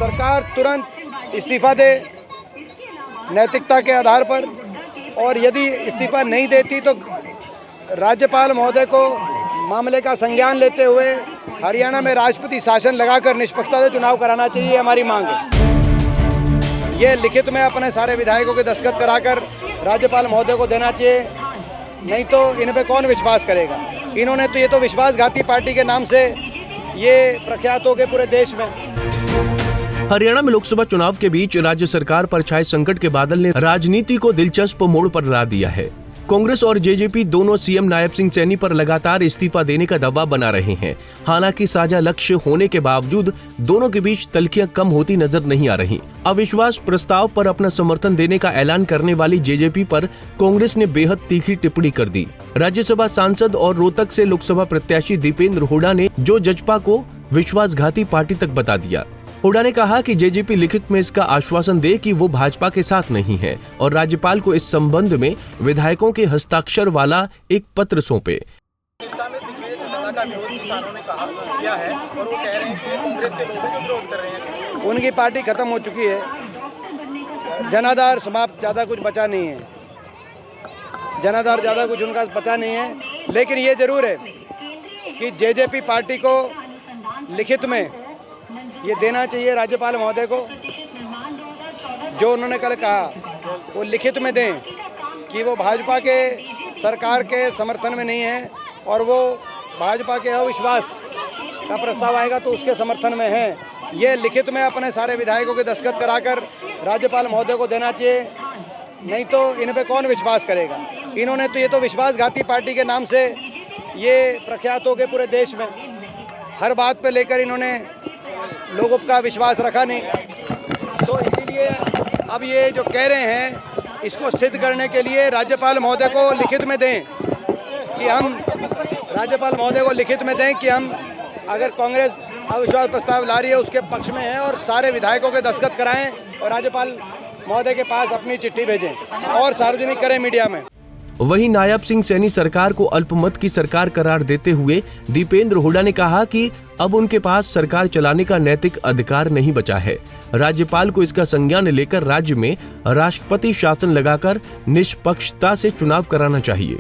सरकार तुरंत इस्तीफा दे नैतिकता के आधार पर, और यदि इस्तीफा नहीं देती तो राज्यपाल महोदय को मामले का संज्ञान लेते हुए हरियाणा में राष्ट्रपति शासन लगाकर निष्पक्षता से चुनाव कराना चाहिए, हमारी मांग है। ये लिखित में अपने सारे विधायकों के दस्तखत कराकर राज्यपाल महोदय को देना चाहिए, नहीं तो इन पे कौन विश्वास करेगा। इन्होंने तो ये तो विश्वासघाती पार्टी के नाम से ये प्रख्यात हो गए पूरे देश में। हरियाणा में लोकसभा चुनाव के बीच राज्य सरकार पर छाए संकट के बादल ने राजनीति को दिलचस्प मोड़ पर ला दिया है। कांग्रेस और जेजेपी दोनों सीएम नायब सिंह सैनी पर लगातार इस्तीफा देने का दबाव बना रहे हैं। हालांकि साझा लक्ष्य होने के बावजूद दोनों के बीच तल्खियां कम होती नजर नहीं आ रही। अविश्वास प्रस्ताव पर अपना समर्थन देने का ऐलान करने वाली जेजेपी पर कांग्रेस ने बेहद तीखी टिप्पणी कर दी। राज्यसभा सांसद और रोहतक से लोकसभा प्रत्याशी दीपेंद्र हुड्डा ने जो जजपा को विश्वासघाती पार्टी तक बता दिया। हुड्डा ने कहा कि जेजेपी लिखित में इसका आश्वासन दे कि वो भाजपा के साथ नहीं है और राज्यपाल को इस संबंध में विधायकों के हस्ताक्षर वाला एक पत्र सौंपे। का विरोध किसानों ने किया है और वो कह रहे हैं कि कांग्रेस के लोग विरोध कर रहे हैं। उनकी पार्टी खत्म हो चुकी है, जनाधार समाप्त, ज़्यादा कुछ बचा नहीं है, जनाधार ज़्यादा कुछ उनका बचा नहीं है। लेकिन ये जरूर है कि जेजेपी पार्टी को लिखित में ये देना चाहिए राज्यपाल महोदय को, जो उन्होंने कल कहा वो लिखित में दें कि वो भाजपा के सरकार के समर्थन में नहीं है और वो भाजपा के अविश्वास का प्रस्ताव आएगा तो उसके समर्थन में है। ये लिखित में अपने सारे विधायकों के दस्तखत कराकर राज्यपाल महोदय को देना चाहिए, नहीं तो इन पे कौन विश्वास करेगा। इन्होंने तो ये तो विश्वासघाती पार्टी के नाम से ये प्रख्यात हो गए पूरे देश में। हर बात पे लेकर इन्होंने लोगों का विश्वास रखा नहीं, तो इसीलिए अब ये जो कह रहे हैं इसको सिद्ध करने के लिए राज्यपाल महोदय को लिखित में दें कि हम राज्यपाल महोदय को लिखित में दें कि हम अगर कांग्रेस अविश्वास प्रस्ताव ला रही है उसके पक्ष में हैं, और सारे विधायकों के दस्तखत कराएं और राज्यपाल महोदय के पास अपनी चिट्ठी भेजें और सार्वजनिक करें मीडिया में। वहीं नायब सिंह सैनी सरकार को अल्पमत की सरकार करार देते हुए दीपेंद्र हुड्डा ने कहा कि अब उनके पास सरकार चलाने का नैतिक अधिकार नहीं बचा है। राज्यपाल को इसका संज्ञान लेकर राज्य में राष्ट्रपति शासन लगाकर निष्पक्षता से चुनाव कराना चाहिए।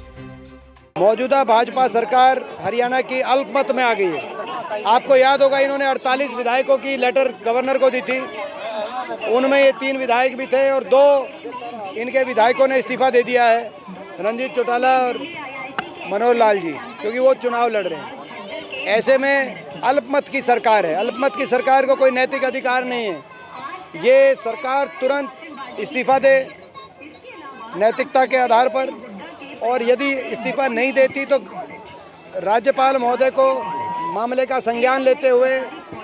मौजूदा भाजपा सरकार हरियाणा की अल्पमत में आ गई है। आपको याद होगा इन्होंने 48 विधायकों की लेटर गवर्नर को दी थी, उनमें ये 3 विधायक भी थे और 2 इनके विधायकों ने इस्तीफा दे दिया है, रणजीत चौटाला और मनोहर लाल जी, क्योंकि वो चुनाव लड़ रहे हैं। ऐसे में अल्पमत की सरकार है, अल्पमत की सरकार को कोई नैतिक अधिकार नहीं है। ये सरकार तुरंत इस्तीफा दे नैतिकता के आधार पर, और यदि इस्तीफा नहीं देती तो राज्यपाल महोदय को मामले का संज्ञान लेते हुए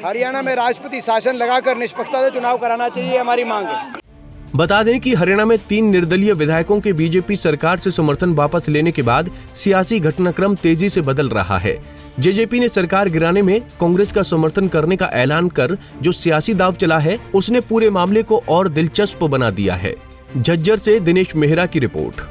हरियाणा में राष्ट्रपति शासन लगाकर निष्पक्षता से चुनाव कराना चाहिए, हमारी मांग है। बता दें कि हरियाणा में 3 निर्दलीय विधायकों के बीजेपी सरकार से समर्थन वापस लेने के बाद सियासी घटनाक्रम तेजी से बदल रहा है। जेजेपी ने सरकार गिराने में कांग्रेस का समर्थन करने का ऐलान कर जो सियासी दांव चला है उसने पूरे मामले को और दिलचस्प बना दिया है। झज्जर से दिनेश मेहरा की रिपोर्ट।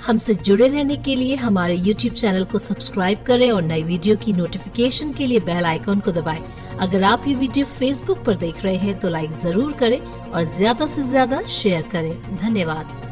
हमसे जुड़े रहने के लिए हमारे YouTube चैनल को सब्सक्राइब करें और नई वीडियो की नोटिफिकेशन के लिए बेल आइकॉन को दबाएं। अगर आप ये वीडियो Facebook पर देख रहे हैं तो लाइक जरूर करें और ज्यादा से ज्यादा शेयर करें। धन्यवाद।